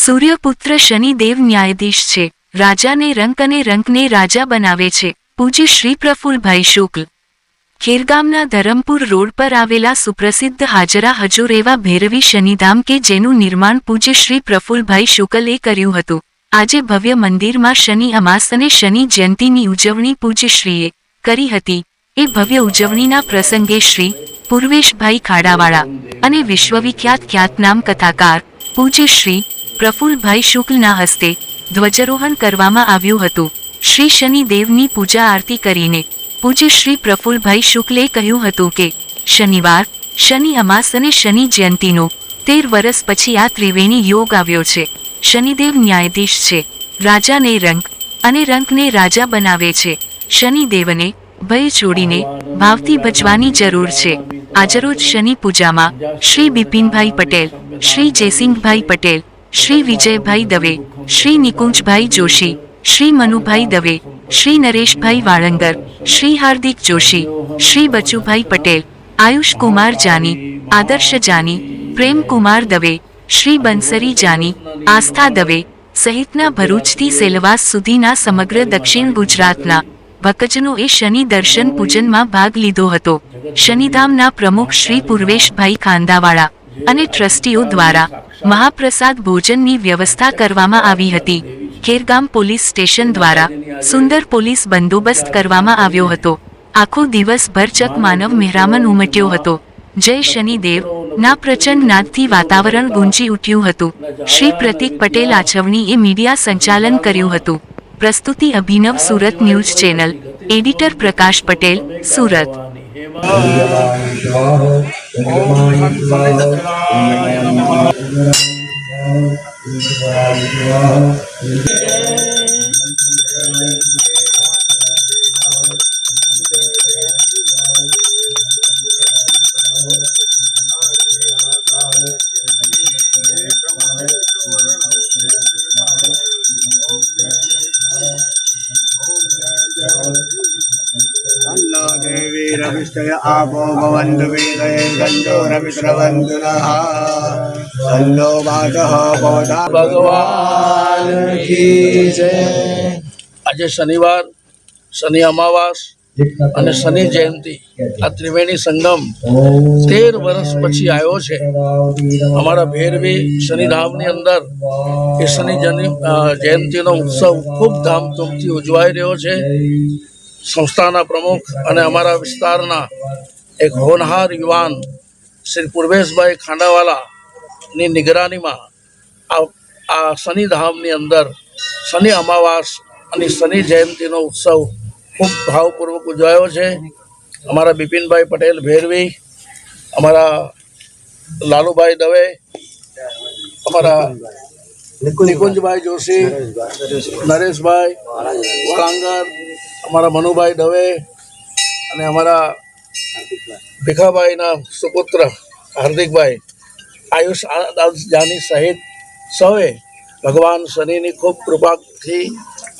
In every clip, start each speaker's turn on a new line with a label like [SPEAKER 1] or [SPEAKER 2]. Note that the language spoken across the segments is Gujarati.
[SPEAKER 1] સૂર્યપુત્ર શનિદેવ ન્યાયાધીશ છે. રાજાને રંક અને રંકને રાજા બનાવે છે. પૂજ્ય શ્રી પ્રફુલ્લભાઈ શુક્લ. ખેરગામના ધરમપુર રોડ પર આવેલા સુપ્રસિદ્ધ હાજરા હજુર એવા ભૈરવી શનિધામ કે જેનું નિર્માણ પૂજ્ય શ્રી પ્રફુલ્લભાઈ શુક્લે કર્યું હતું. આજે ભવ્ય મંદિરમાં શનિ અમાસ અને શનિ જયંતીની ઉજવણી પૂજ્યશ્રીએ કરી હતી. એ ભવ્ય ઉજવણીના પ્રસંગે શ્રી પૂર્વેશભાઈ ખાડાવાળા અને વિશ્વવિખ્યાત ખ્યાતનામ કથાકાર પૂજ્ય શ્રી પ્રફુલ્લભાઈ શુક્લના હસ્તે ધ્વજારોહણ કરવામાં આવ્યું હતું. શ્રી શનિદેવની પૂજા આરતી કરીને પૂજ્ય શ્રી પ્રફુલ્લભાઈ શુક્લે કહ્યું હતું કે શનિવાર, શનિ અમાસ અને શનિ જયંતીનો 13 વર્ષ પછી આ ત્રિવેણી યોગ આવ્યો છે. શનિદેવ ન્યાયાધીશ છે. રાજાને રંક અને રંકને રાજા બનાવે છે. શનિદેવને ભય છોડીને ભાવથી ભજવાની જરૂર છે. આજરોજ શનિ પૂજામાં શ્રી બિપિનભાઈ પટેલ, શ્રી જયસિંહભાઈ પટેલ, શ્રી વિજયભાઈ દવે, શ્રી નિકુંજભાઈ જોશી, શ્રી મનુભાઈ દવે, શ્રી નરેશભાઈ વાળંગર, શ્રી હાર્દિક જોશી, શ્રી બચુભાઈ પટેલ, આયુષ કુમાર જાની, આદર્શ જાની, પ્રેમકુમાર દવે, શ્રી બંસરી જાની, આસ્થા દવે સહિતના ભરૂચથી સેલવાસ સુધીના સમગ્ર દક્ષિણ ગુજરાતના ભક્તજનો એ શનિ દર્શન પૂજનમાં ભાગ લીધો હતો. શનિધામના પ્રમુખ શ્રી પૂર્વેશભાઈ ખાંદાવાળા અને ટ્રસ્ટીઓ દ્વારા મહાપ્રસાદ ભોજનની વ્યવસ્થા કરવામાં આવી હતી. ખેરગામ પોલીસ સ્ટેશન દ્વારા સુંદર પોલીસ બંદોબસ્ત કરવામાં આવ્યો હતો. આખો દિવસ ભરચક માનવ મહેરામણ ઉમટ્યો હતો. જય શનિદેવ ના પ્રચંડ નાદથી વાતાવરણ ગુંજી ઉઠ્યું હતું. શ્રી પ્રતિક પટેલ આછવણીએ મીડિયા સંચાલન કર્યું હતું. પ્રસ્તુતિ અભિનવ સુરત ન્યૂઝ ચેનલ. એડિટર પ્રકાશ પટેલ, સુરત.
[SPEAKER 2] देवीरविष्टय आपो भवन्तु वेदये गन्धोरविश्रवन्तु नः तन्नो वातः भवता
[SPEAKER 3] भगवान की जय। આજે શનિવાર, શનિ અમાવાસ અને શનિ જયંતિ આ ત્રિવેણી સંગમ 13 વર્ષ પછી આવ્યો છે. અમારા ભૈરવી શનિધામની અંદર એ શનિ જયંતિનો ઉત્સવ ખૂબ ધામધૂમથી ઉજવાઈ રહ્યો છે. સંસ્થાના પ્રમુખ અને અમારા વિસ્તારના એક હોનહાર યુવાન શ્રી પૂર્વેશભાઈ ખાંડાવાલાની નિગરાનીમાં આ શનિધામની અંદર શનિ અમાવાસ અને શનિ જયંતિનો ઉત્સવ ખૂબ ભાવપૂર્વક ઉજવાયો છે. અમારા બિપિનભાઈ પટેલ ભૈરવી, અમારા લાલુભાઈ દવે, અમારા નિકુંજભાઈ જોશી, નરેશભાઈ વાળંગર, અમારા મનુભાઈ દવે અને અમારા ભીખાભાઈના સુપુત્ર હાર્દિકભાઈ આયુષ જાની સહિત સૌએ ભગવાન શનિની ખૂબ કૃપાથી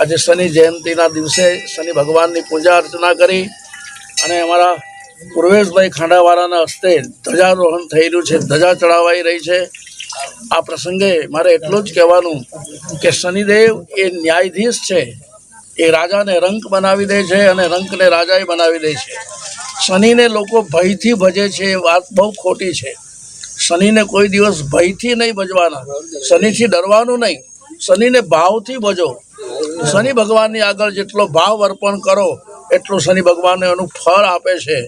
[SPEAKER 3] આજે શનિ જયંતિના દિવસે શનિ ભગવાનની પૂજા અર્ચના કરી અને અમારા પૂર્વેશભાઈ ખાંડાવાળાના હસ્તે ધ્વજારોહણ થયેલું છે, ધજા ચડાવાઈ રહી છે. આ પ્રસંગે મારે એટલું જ કહેવાનું કે શનિદેવ એ ન્યાયાધીશ છે. એ રાજાને રંક બનાવી દે છે અને રંકને રાજાએ બનાવી દે છે. શનિને લોકો ભયથી ભજે છે એ વાત બહુ ખોટી છે. શનિને કોઈ દિવસ ભયથી નહીં ભજવાના, શનિથી ડરવાનું નહીં, શનિને ભાવથી ભજો. શનિ ભગવાનની આગળ જેટલો ભાવ અર્પણ કરો એટલું શનિ ભગવાનને એનું ફળ આપે છે.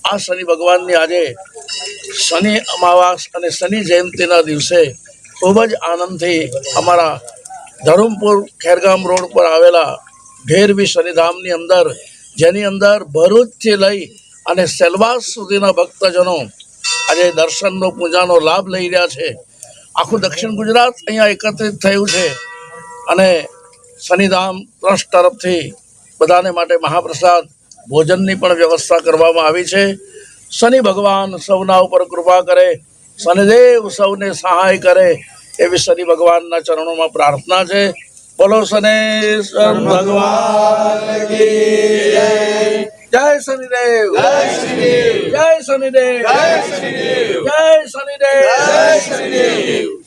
[SPEAKER 3] આ શનિ ભગવાનની આજે શનિ અમાવાસ અને શનિ જયંતિના દિવસે ખૂબ જ આનંદથી અમારા ધરમપુર ખેરગામ રોડ પર આવેલા ભૈરવી શનિધામની અંદર, જેની અંદર ભરૂચથી લઈ અને સેલવાસ સુધીના ભક્તજનો આજે દર્શનનો પૂજાનો લાભ લઈ રહ્યા છે. આખું દક્ષિણ ગુજરાત અહીંયા એકત્રિત થયું છે અને શનિધામ ટ્રસ્ટ તરફથી બધાને માટે મહાપ્રસાદ ભોજનની પણ વ્યવસ્થા કરવામાં આવી છે. શનિ ભગવાન સૌના ઉપર કૃપા કરે, શનિદેવ સૌને સહાય કરે એવી શનિ ભગવાનના ચરણોમાં પ્રાર્થના છે. બોલો શનેશ્વર ભગવાન કી જય. જય શનિદેવ, જય શનિદેવ, જય શનિદેવ, જય શનિદેવ, જય શનિદેવ, જય શનિદેવ.